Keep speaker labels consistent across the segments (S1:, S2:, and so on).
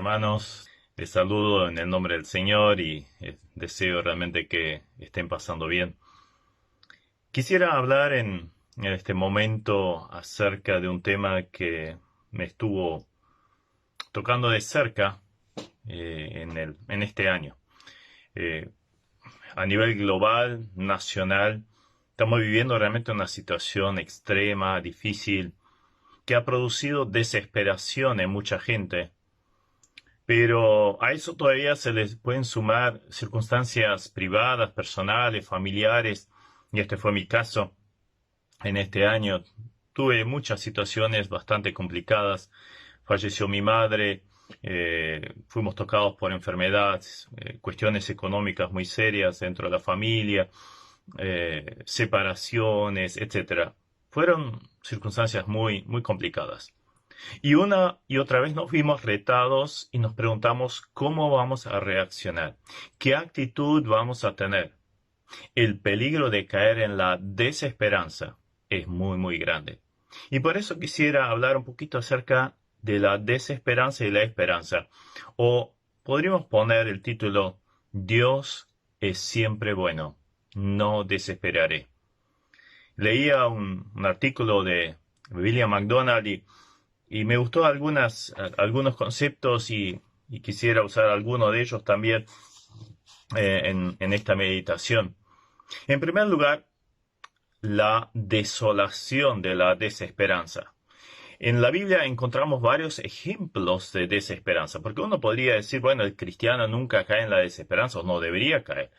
S1: hermanos, les saludo en el nombre del Señor y deseo realmente que estén pasando bien. Quisiera hablar en este momento acerca de un tema que me estuvo tocando de cerca en este año. Eh, a nivel global, nacional, estamos viviendo realmente una situación extrema, difícil, que ha producido desesperación en mucha gente. Pero a eso todavía se les pueden sumar circunstancias privadas, personales, familiares, y este fue mi caso en este año. Tuve muchas situaciones bastante complicadas. Falleció mi madre, fuimos tocados por enfermedades, cuestiones económicas muy serias dentro de la familia, separaciones, etcétera. Fueron circunstancias muy complicadas. Y una y otra vez nos vimos retados y nos preguntamos cómo vamos a reaccionar, qué actitud vamos a tener. El peligro de caer en la desesperanza es muy grande. Y por eso quisiera hablar un poquito acerca de la desesperanza y la esperanza. O podríamos poner el título, Dios es siempre bueno, no desesperaré. Leía un artículo de William MacDonald y me gustó algunos conceptos y quisiera usar alguno de ellos también en esta meditación. En primer lugar, la desolación de la desesperanza. En la Biblia encontramos varios ejemplos de desesperanza, porque uno podría decir, bueno, el cristiano nunca cae en la desesperanza, o no debería caer.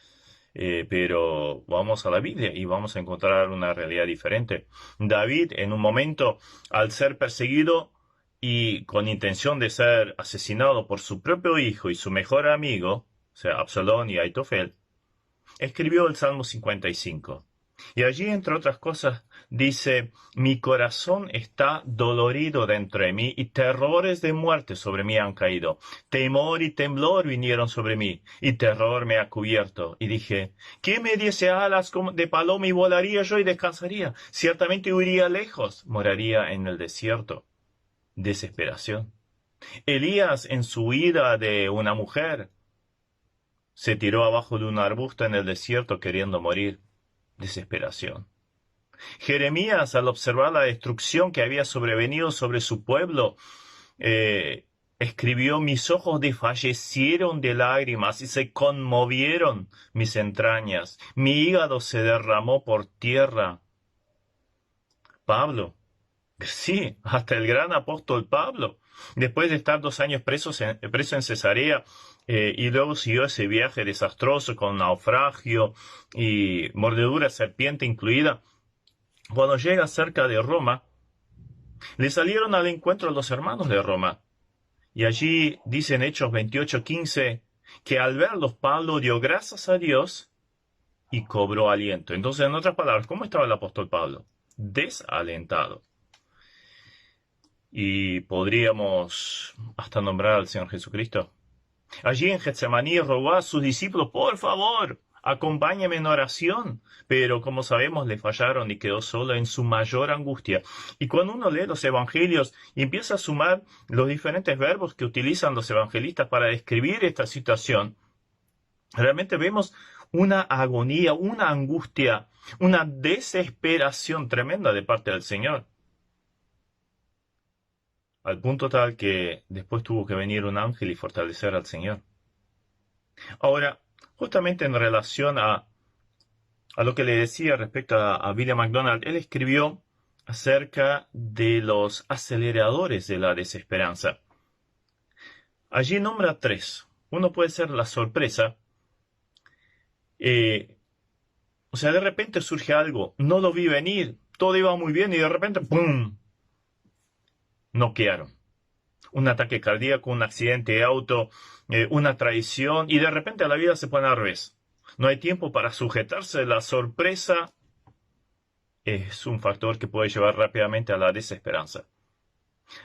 S1: Pero vamos a la Biblia y vamos a encontrar una realidad diferente. David, en un momento, al ser perseguido y con intención de ser asesinado por su propio hijo y su mejor amigo, o sea, Absalón y Aitofel, escribió el Salmo 55. Y allí, entre otras cosas, dice, mi corazón está dolorido dentro de mí y terrores de muerte sobre mí han caído. Temor y temblor vinieron sobre mí y terror me ha cubierto. Y dije, ¿quién me diese alas de paloma y volaría yo y descansaría? Ciertamente huiría lejos, moraría en el desierto. Desesperación. Elías, en su huida de una mujer, se tiró abajo de un arbusto en el desierto queriendo morir. Desesperación. Jeremías, al observar la destrucción que había sobrevenido sobre su pueblo, escribió, mis ojos desfallecieron de lágrimas y se conmovieron mis entrañas. Mi hígado se derramó por tierra. Pablo, sí, hasta el gran apóstol Pablo, después de estar 2 años preso en Cesarea, y luego siguió ese viaje desastroso con naufragio y mordedura de serpiente incluida. Cuando llega cerca de Roma, le salieron al encuentro los hermanos de Roma. Y allí dice en Hechos 28:15 que al verlos Pablo dio gracias a Dios y cobró aliento. Entonces, en otras palabras, ¿cómo estaba el apóstol Pablo? Desalentado. Y podríamos hasta nombrar al Señor Jesucristo. Allí en Getsemaní rogó a sus discípulos, por favor, acompáñenme en oración. Pero como sabemos, le fallaron y quedó solo en su mayor angustia. Y cuando uno lee los evangelios y empieza a sumar los diferentes verbos que utilizan los evangelistas para describir esta situación, realmente vemos una agonía, una angustia, una desesperación tremenda de parte del Señor. Al punto tal que después tuvo que venir un ángel y fortalecer al Señor. Ahora, justamente en relación a lo que le decía respecto a William MacDonald, él escribió acerca de los aceleradores de la desesperanza. Allí nombra 3. Uno puede ser la sorpresa. O sea, de repente surge algo, no lo vi venir, todo iba muy bien y de repente, ¡pum!, noquearon. Un ataque cardíaco, un accidente de auto, una traición, y de repente la vida se pone al revés. No hay tiempo para sujetarse. La sorpresa es un factor que puede llevar rápidamente a la desesperanza.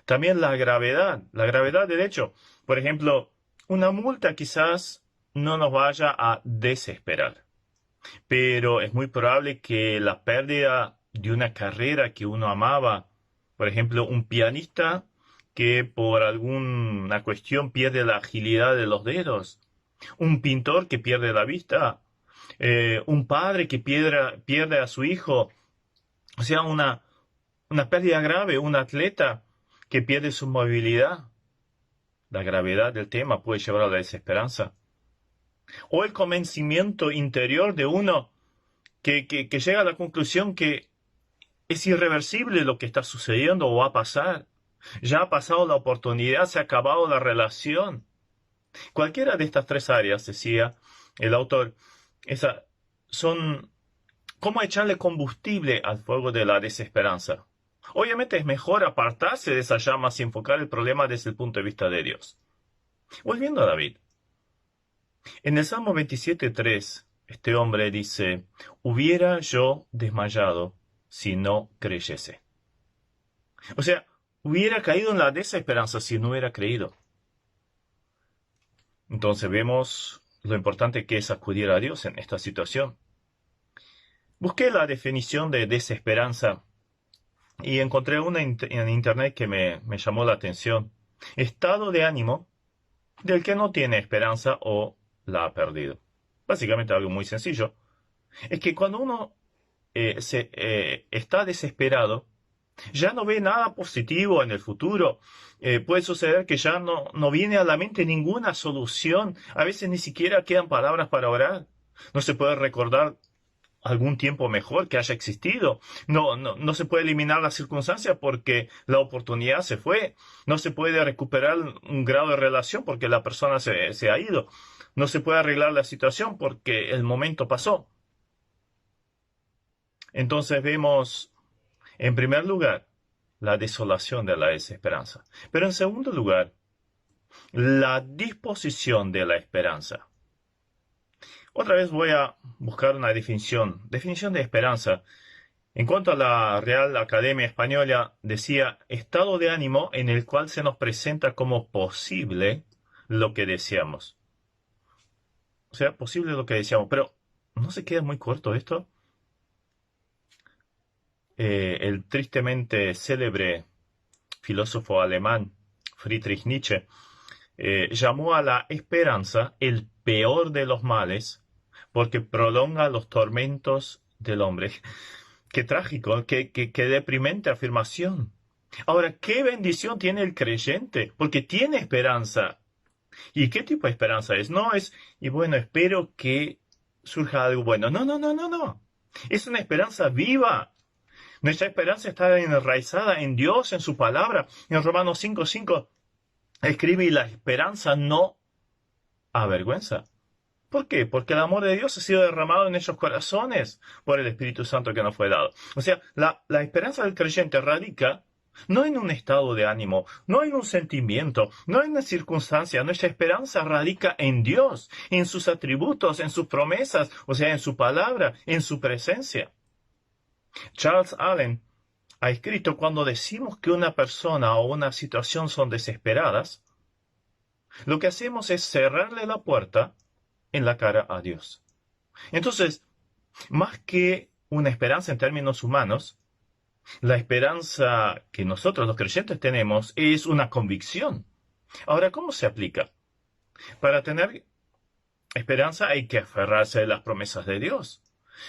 S1: También la gravedad del hecho. Por ejemplo, una multa quizás no nos vaya a desesperar, pero es muy probable que la pérdida de una carrera que uno amaba, por ejemplo, un pianista que por alguna cuestión pierde la agilidad de los dedos, un pintor que pierde la vista, un padre que pierde a su hijo, o sea, una pérdida grave, un atleta que pierde su movilidad. La gravedad del tema puede llevar a la desesperanza. O el convencimiento interior de uno que llega a la conclusión que es irreversible lo que está sucediendo o va a pasar. Ya ha pasado la oportunidad, se ha acabado la relación. Cualquiera de estas tres áreas, decía el autor, son como echarle combustible al fuego de la desesperanza. Obviamente es mejor apartarse de esas llamas y enfocar el problema desde el punto de vista de Dios. Volviendo a David. En el Salmo 27:3, este hombre dice, hubiera yo desmayado si no creyese. O sea, hubiera caído en la desesperanza si no hubiera creído. Entonces vemos lo importante que es acudir a Dios en esta situación. Busqué la definición de desesperanza y encontré una en internet que me llamó la atención. Estado de ánimo del que no tiene esperanza o la ha perdido. Básicamente algo muy sencillo. Es que cuando uno está desesperado, ya no ve nada positivo en el futuro. Puede suceder que ya no viene a la mente ninguna solución. A veces ni siquiera quedan palabras para orar. No se puede recordar algún tiempo mejor que haya existido. No se puede eliminar la circunstancia porque la oportunidad se fue. No se puede recuperar un grado de relación porque la persona se ha ido. No se puede arreglar la situación porque el momento pasó. Entonces vemos, en primer lugar, la desolación de la desesperanza. Pero en segundo lugar, la disposición de la esperanza. Otra vez voy a buscar una definición de esperanza. En cuanto a la Real Academia Española, decía, estado de ánimo en el cual se nos presenta como posible lo que deseamos. O sea, posible lo que deseamos. Pero, ¿no se queda muy corto esto? El tristemente célebre filósofo alemán Friedrich Nietzsche llamó a la esperanza el peor de los males porque prolonga los tormentos del hombre. Qué trágico, qué deprimente afirmación. Ahora, qué bendición tiene el creyente, porque tiene esperanza. ¿Y qué tipo de esperanza es? No es, y bueno, espero que surja algo bueno. No. Es una esperanza viva. Nuestra esperanza está enraizada en Dios, en su palabra. En Romanos 5:5 escribe, y la esperanza no avergüenza. ¿Por qué? Porque el amor de Dios ha sido derramado en nuestros corazones por el Espíritu Santo que nos fue dado. O sea, la esperanza del creyente radica no en un estado de ánimo, no en un sentimiento, no en una circunstancia. Nuestra esperanza radica en Dios, en sus atributos, en sus promesas, o sea, en su palabra, en su presencia. Charles Allen ha escrito, cuando decimos que una persona o una situación son desesperadas, lo que hacemos es cerrarle la puerta en la cara a Dios. Entonces, más que una esperanza en términos humanos, la esperanza que nosotros los creyentes tenemos es una convicción. Ahora, ¿cómo se aplica? Para tener esperanza hay que aferrarse a las promesas de Dios.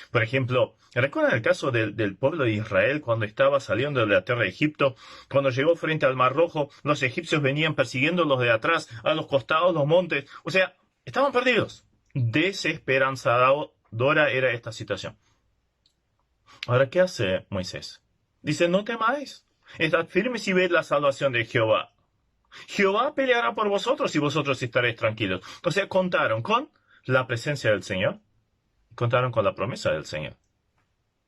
S1: Por ejemplo, ¿recuerdan el caso del pueblo de Israel cuando estaba saliendo de la tierra de Egipto? Cuando llegó frente al Mar Rojo, los egipcios venían persiguiéndolos de atrás, a los costados, los montes. O sea, estaban perdidos. Desesperanzadora era esta situación. Ahora, ¿qué hace Moisés? Dice, no temáis. Estad firmes y ved la salvación de Jehová. Jehová peleará por vosotros y vosotros estaréis tranquilos. O sea, contaron con la presencia del Señor. Contaron con la promesa del Señor.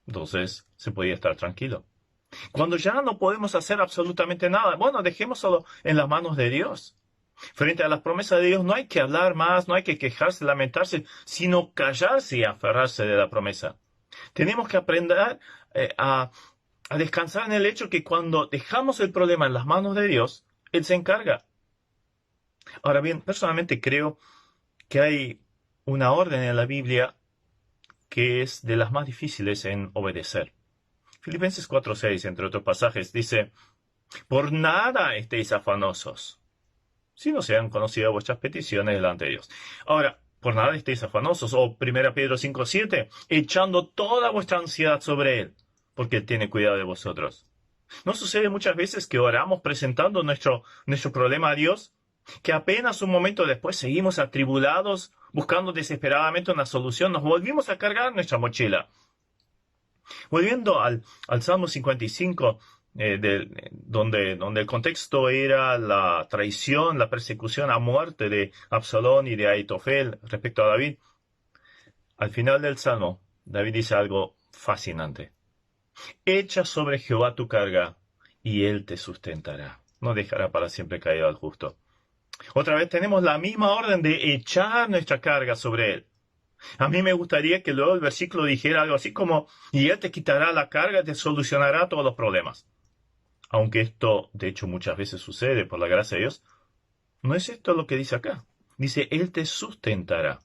S1: Entonces, se podía estar tranquilo. Cuando ya no podemos hacer absolutamente nada, bueno, dejémoslo en las manos de Dios. Frente a las promesas de Dios no hay que hablar más, no hay que quejarse, lamentarse, sino callarse y aferrarse de la promesa. Tenemos que aprender a descansar en el hecho que cuando dejamos el problema en las manos de Dios, Él se encarga. Ahora bien, personalmente creo que hay una orden en la Biblia que es de las más difíciles en obedecer. Filipenses 4:6, entre otros pasajes, dice, Por nada estéis afanosos, si no sean conocidas vuestras peticiones delante de Dios. Ahora, por nada estéis afanosos, o 1 Pedro 5:7, echando toda vuestra ansiedad sobre Él, porque Él tiene cuidado de vosotros. ¿No sucede muchas veces que oramos presentando nuestro problema a Dios, que apenas un momento después seguimos atribulados, buscando desesperadamente una solución, nos volvimos a cargar nuestra mochila? Volviendo al Salmo 55, donde el contexto era la traición, la persecución a muerte de Absalón y de Ahitofel respecto a David, al final del Salmo, David dice algo fascinante. Echa sobre Jehová tu carga, y él te sustentará. No dejará para siempre caído al justo. Otra vez tenemos la misma orden de echar nuestra carga sobre él. A mí me gustaría que luego el versículo dijera algo así como, y él te quitará la carga, te solucionará todos los problemas. Aunque esto, de hecho, muchas veces sucede por la gracia de Dios, no es esto lo que dice acá. Dice, él te sustentará.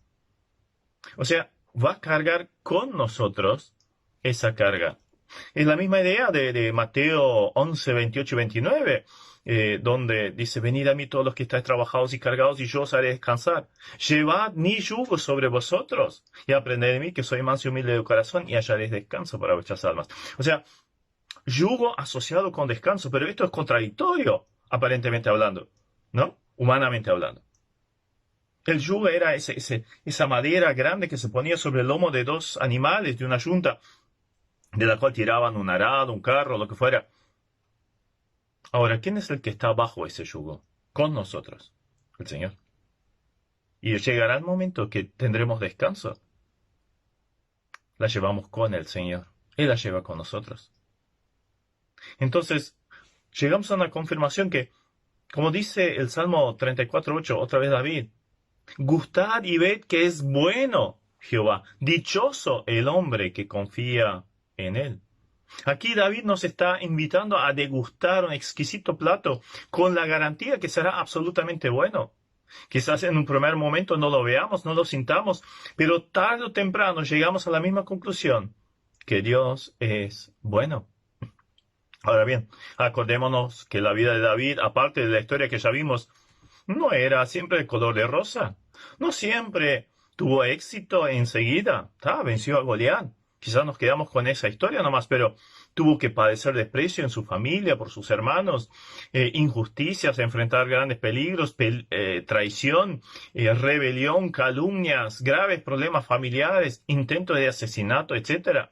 S1: O sea, va a cargar con nosotros esa carga. Es la misma idea de Mateo 11, 28 y 29, donde dice, venid a mí todos los que estáis trabajados y cargados, y yo os haré descansar. Llevad mi yugo sobre vosotros, y aprended de mí, que soy manso y humilde de corazón, y hallaréis descanso para vuestras almas. O sea, yugo asociado con descanso, pero esto es contradictorio, aparentemente hablando, ¿no? Humanamente hablando. El yugo era esa madera grande que se ponía sobre el lomo de dos animales de una yunta, de la cual tiraban un arado, un carro, lo que fuera. Ahora, ¿quién es el que está bajo ese yugo? Con nosotros, el Señor. Y llegará el momento que tendremos descanso. La llevamos con el Señor. Él la lleva con nosotros. Entonces, llegamos a una confirmación que, como dice el Salmo 34:8, otra vez David, gustad y ved que es bueno Jehová, dichoso el hombre que confía en él. Aquí David nos está invitando a degustar un exquisito plato con la garantía que será absolutamente bueno. Quizás en un primer momento no lo veamos, no lo sintamos, pero tarde o temprano llegamos a la misma conclusión, que Dios es bueno. Ahora bien, acordémonos que la vida de David, aparte de la historia que ya vimos, no era siempre de color de rosa. No siempre tuvo éxito enseguida. Venció a Goliat. Quizás nos quedamos con esa historia nomás, pero tuvo que padecer desprecio en su familia por sus hermanos, injusticias, enfrentar grandes peligros, traición, rebelión, calumnias, graves problemas familiares, intentos de asesinato, etc.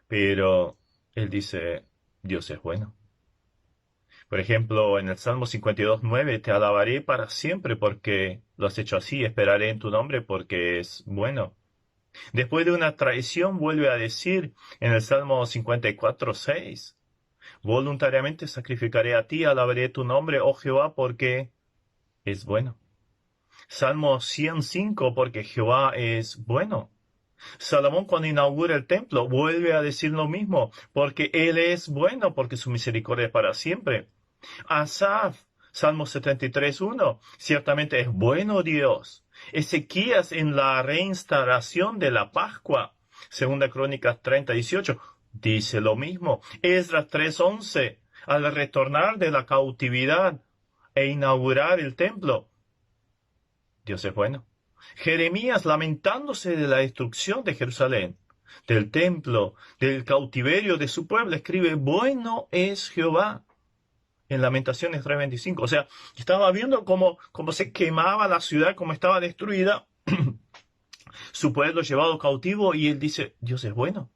S1: Pero él dice, Dios es bueno. Por ejemplo, en el Salmo 52:9, te alabaré para siempre porque lo has hecho así, esperaré en tu nombre porque es bueno. Después de una traición vuelve a decir en el Salmo 54:6, voluntariamente sacrificaré a ti, alabaré tu nombre, oh Jehová, porque es bueno. Salmo 105, porque Jehová es bueno. Salomón, cuando inaugura el templo, vuelve a decir lo mismo, porque Él es bueno, porque su misericordia es para siempre. Asaf, Salmo 73:1, ciertamente es bueno Dios. Ezequías en la reinstauración de la Pascua, Segunda Crónicas 30:18, dice lo mismo. Esdras 3:11, al retornar de la cautividad e inaugurar el templo, Dios es bueno. Jeremías, lamentándose de la destrucción de Jerusalén, del templo, del cautiverio de su pueblo, escribe, bueno es Jehová, en Lamentaciones 3:25. O sea, estaba viendo cómo se quemaba la ciudad, cómo estaba destruida, su pueblo llevado cautivo, y él dice, Dios es bueno.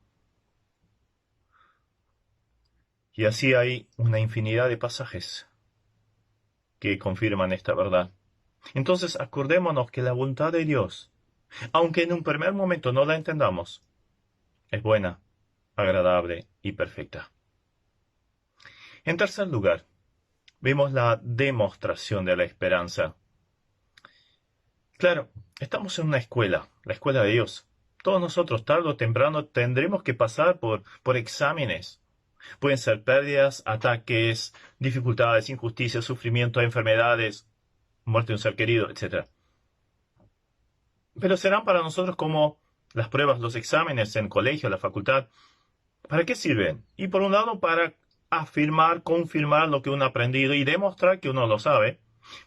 S1: Y así hay una infinidad de pasajes que confirman esta verdad. Entonces, acordémonos que la voluntad de Dios, aunque en un primer momento no la entendamos, es buena, agradable y perfecta. En tercer lugar, vemos la demostración de la esperanza. Claro, estamos en una escuela, la escuela de Dios. Todos nosotros, tarde o temprano, tendremos que pasar por exámenes. Pueden ser pérdidas, ataques, dificultades, injusticias, sufrimiento, enfermedades, muerte de un ser querido, etc. Pero serán para nosotros como las pruebas, los exámenes en colegio, la facultad. ¿Para qué sirven? Y por un lado, para afirmar, confirmar lo que uno ha aprendido y demostrar que uno lo sabe.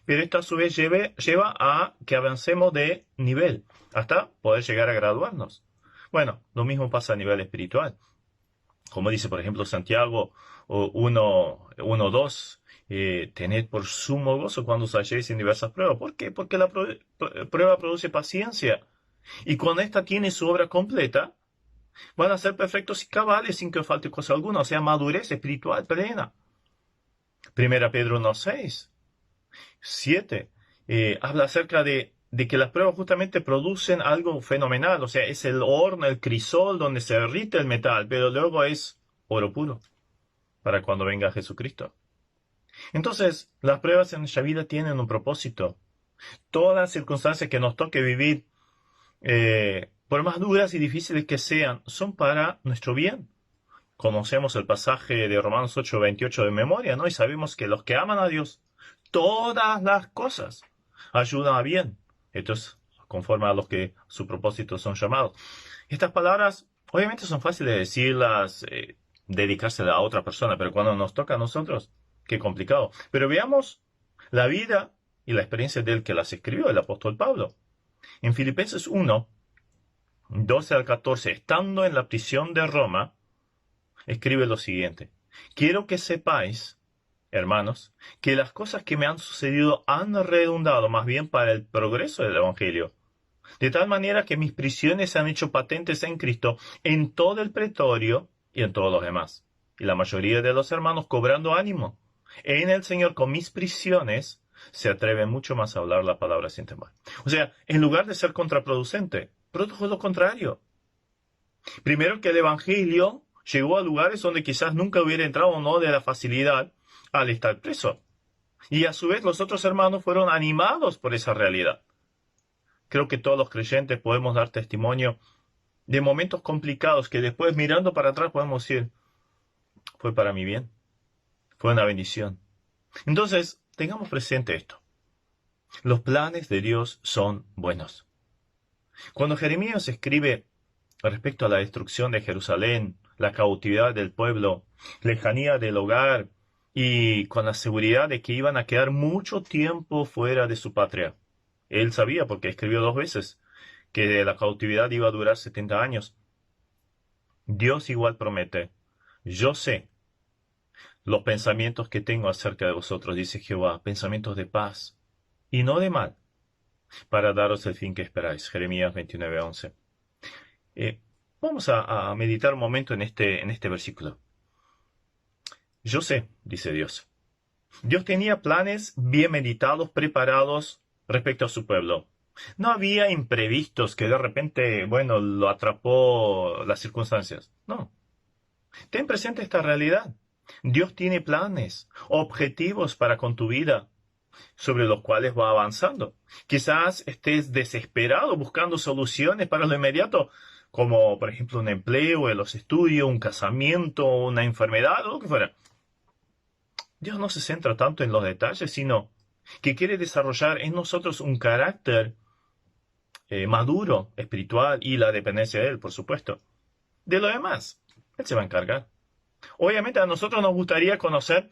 S1: Pero esto a su vez lleva a que avancemos de nivel hasta poder llegar a graduarnos. Bueno, lo mismo pasa a nivel espiritual. Como dice, por ejemplo, Santiago 1:2, tened por sumo gozo cuando os halléis en diversas pruebas. ¿Por qué? Porque la prueba produce paciencia. Y cuando ésta tiene su obra completa, van a ser perfectos y cabales sin que os falte cosa alguna, o sea, madurez espiritual plena. Primera Pedro 1:6, 7, habla acerca de que las pruebas justamente producen algo fenomenal, o sea, es el horno, el crisol donde se derrite el metal, pero luego es oro puro para cuando venga Jesucristo. Entonces, las pruebas en nuestra vida tienen un propósito. Todas las circunstancias que nos toque vivir, por más duras y difíciles que sean, son para nuestro bien. Conocemos el pasaje de Romanos 8:28 de memoria, ¿no? Y sabemos que los que aman a Dios, todas las cosas ayudan a bien. Esto es conforme a los que su propósito son llamados. Estas palabras, obviamente son fáciles de decirlas, dedicárselas a otra persona, pero cuando nos toca a nosotros, qué complicado. Pero veamos la vida y la experiencia del que las escribió, el apóstol Pablo. En Filipenses 1:12 al 14, estando en la prisión de Roma, escribe lo siguiente: quiero que sepáis, hermanos, que las cosas que me han sucedido han redundado más bien para el progreso del Evangelio, de tal manera que mis prisiones se han hecho patentes en Cristo en todo el pretorio y en todos los demás. Y la mayoría de los hermanos, cobrando ánimo en el Señor con mis prisiones, se atreven mucho más a hablar la palabra sin temor. O sea, en lugar de ser contraproducente, produjo lo contrario. Primero, que el Evangelio llegó a lugares donde quizás nunca hubiera entrado o no de la facilidad al estar preso. Y a su vez los otros hermanos fueron animados por esa realidad. Creo que todos los creyentes podemos dar testimonio de momentos complicados que después, mirando para atrás, podemos decir, fue para mi bien, fue una bendición. Entonces, tengamos presente esto. Los planes de Dios son buenos. Cuando Jeremías escribe respecto a la destrucción de Jerusalén, la cautividad del pueblo, lejanía del hogar y con la seguridad de que iban a quedar mucho tiempo fuera de su patria. Él sabía, porque escribió 2 veces, que la cautividad iba a durar 70 años. Dios igual promete: yo sé los pensamientos que tengo acerca de vosotros, dice Jehová, pensamientos de paz y no de mal, para daros el fin que esperáis. Jeremías 29:11. Vamos a meditar un momento en este versículo. Yo sé, dice Dios. Dios tenía planes bien meditados, preparados respecto a su pueblo. No había imprevistos que de repente, bueno, lo atrapó las circunstancias. No. Ten presente esta realidad. Dios tiene planes, objetivos para con tu vida, sobre los cuales va avanzando. Quizás estés desesperado buscando soluciones para lo inmediato, como por ejemplo un empleo, los estudios, un casamiento, una enfermedad o lo que fuera. Dios no se centra tanto en los detalles, sino que quiere desarrollar en nosotros un carácter maduro, espiritual, y la dependencia de Él, por supuesto. De lo demás, Él se va a encargar. Obviamente a nosotros nos gustaría conocer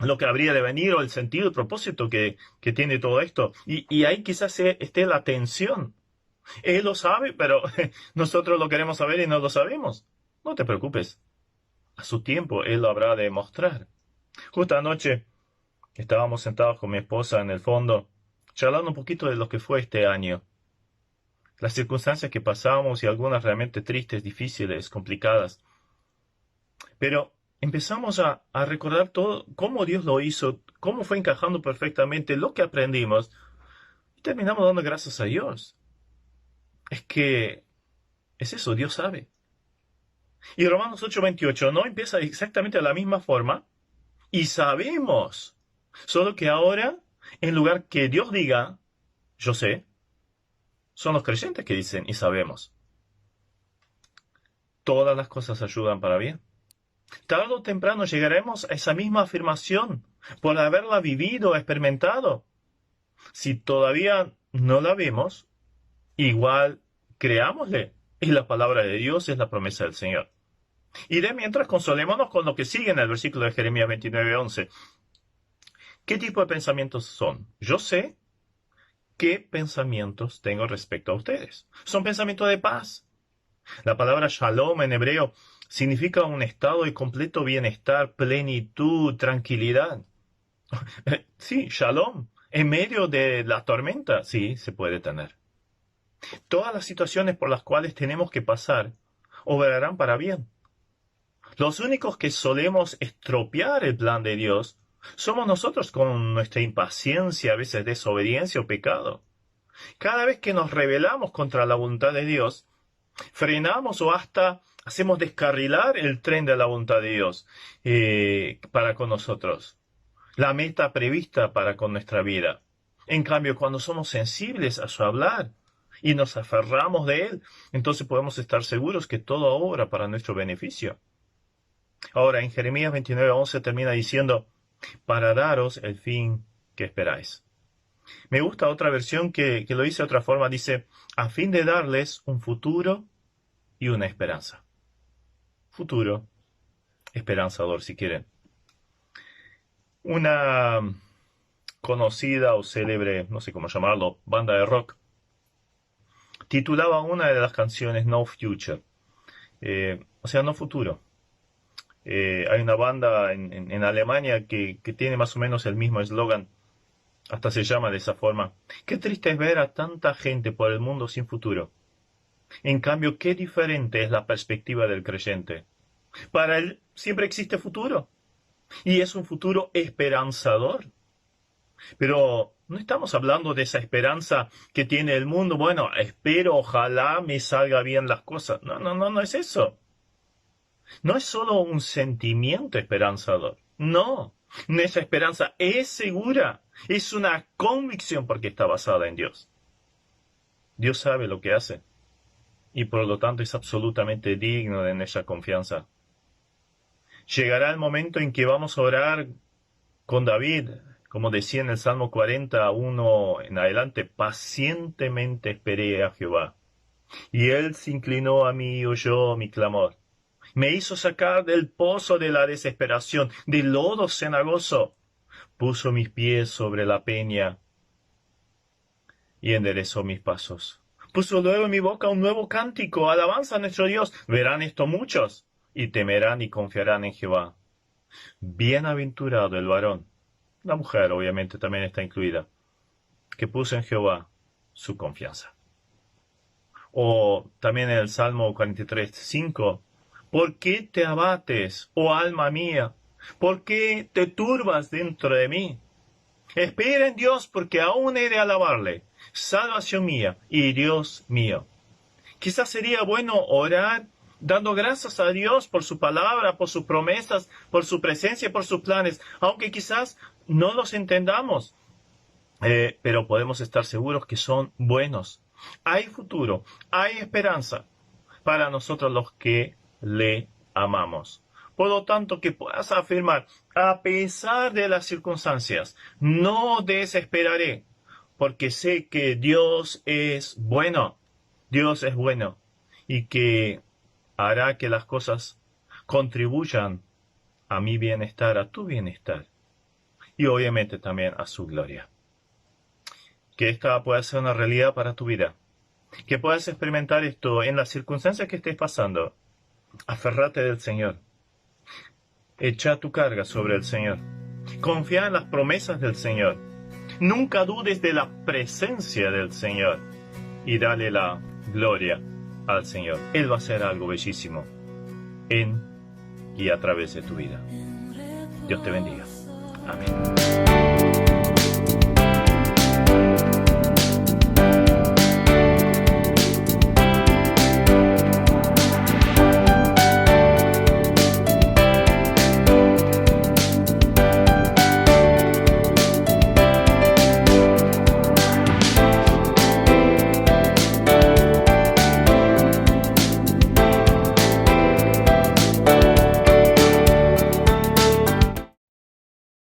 S1: lo que habría de venir o el sentido, el propósito que tiene todo esto. Y ahí quizás esté la tensión. Él lo sabe, pero nosotros lo queremos saber y no lo sabemos. No te preocupes. A su tiempo Él lo habrá de mostrar. Justo anoche estábamos sentados con mi esposa en el fondo, charlando un poquito de lo que fue este año. Las circunstancias que pasamos y algunas realmente tristes, difíciles, complicadas. Pero empezamos a recordar todo, cómo Dios lo hizo, cómo fue encajando perfectamente lo que aprendimos. Y terminamos dando gracias a Dios. Es que es eso, Dios sabe. Y Romanos 8:28 no empieza exactamente de la misma forma. Y sabemos. Solo que ahora, en lugar que Dios diga, yo sé, son los creyentes que dicen y sabemos. Todas las cosas ayudan para bien. Tarde o temprano llegaremos a esa misma afirmación por haberla vivido, experimentado. Si todavía no la vemos, igual creámosle. Es la palabra de Dios, es la promesa del Señor. Y de mientras consolémonos con lo que sigue en el versículo de Jeremías 29:11. ¿Qué tipo de pensamientos son? Yo sé qué pensamientos tengo respecto a ustedes. Son pensamientos de paz. La palabra shalom en hebreo significa un estado de completo bienestar, plenitud, tranquilidad. Sí, shalom. En medio de la tormenta, sí, se puede tener. Todas las situaciones por las cuales tenemos que pasar obrarán para bien. Los únicos que solemos estropear el plan de Dios somos nosotros con nuestra impaciencia, a veces desobediencia o pecado. Cada vez que nos rebelamos contra la voluntad de Dios, frenamos o hasta hacemos descarrilar el tren de la voluntad de Dios para con nosotros, la meta prevista para con nuestra vida. En cambio, cuando somos sensibles a su hablar y nos aferramos de él, entonces podemos estar seguros que todo obra para nuestro beneficio. Ahora, en Jeremías 29:11 termina diciendo, para daros el fin que esperáis. Me gusta otra versión que lo dice de otra forma, dice, a fin de darles un futuro y una esperanza. Futuro, esperanzador si quieren. Una conocida o célebre, no sé cómo llamarlo, banda de rock, titulaba una de las canciones No Future, o sea, no futuro. Hay una banda en Alemania que tiene más o menos el mismo eslogan, hasta se llama de esa forma. Qué triste es ver a tanta gente por el mundo sin futuro. En cambio, qué diferente es la perspectiva del creyente. Para él siempre existe futuro, y es un futuro esperanzador. Pero no estamos hablando de esa esperanza que tiene el mundo. Bueno, espero, ojalá me salga bien las cosas. No es eso. No es solo un sentimiento esperanzador. No, nuestra esperanza es segura. Es una convicción porque está basada en Dios. Dios sabe lo que hace y por lo tanto es absolutamente digno de nuestra confianza. Llegará el momento en que vamos a orar con David, como decía en el Salmo 41 en adelante, pacientemente esperé a Jehová, y él se inclinó a mí y oyó mi clamor. Me hizo sacar del pozo de la desesperación, del lodo cenagoso. Puso mis pies sobre la peña y enderezó mis pasos. Puso luego en mi boca un nuevo cántico, alabanza a nuestro Dios. Verán esto muchos y temerán y confiarán en Jehová. Bienaventurado el varón, la mujer obviamente también está incluida, que puso en Jehová su confianza. O también en el Salmo 43:5, ¿por qué te abates, oh alma mía? ¿Por qué te turbas dentro de mí? Espera en Dios, porque aún he de alabarle, salvación mía y Dios mío. Quizás sería bueno orar dando gracias a Dios por su palabra, por sus promesas, por su presencia, por sus planes, aunque quizás no los entendamos, pero podemos estar seguros que son buenos. Hay futuro, hay esperanza para nosotros los que le amamos. Por lo tanto, que puedas afirmar, a pesar de las circunstancias, no desesperaré, porque sé que Dios es bueno, y que hará que las cosas contribuyan a mi bienestar, a tu bienestar, y obviamente también a su gloria. Que esta pueda ser una realidad para tu vida, que puedas experimentar esto en las circunstancias que estés pasando. Aférrate del Señor. Echa tu carga sobre el Señor. Confía en las promesas del Señor. Nunca dudes de la presencia del Señor. Y dale la gloria al Señor. Él va a hacer algo bellísimo en y a través de tu vida. Dios te bendiga. Amén.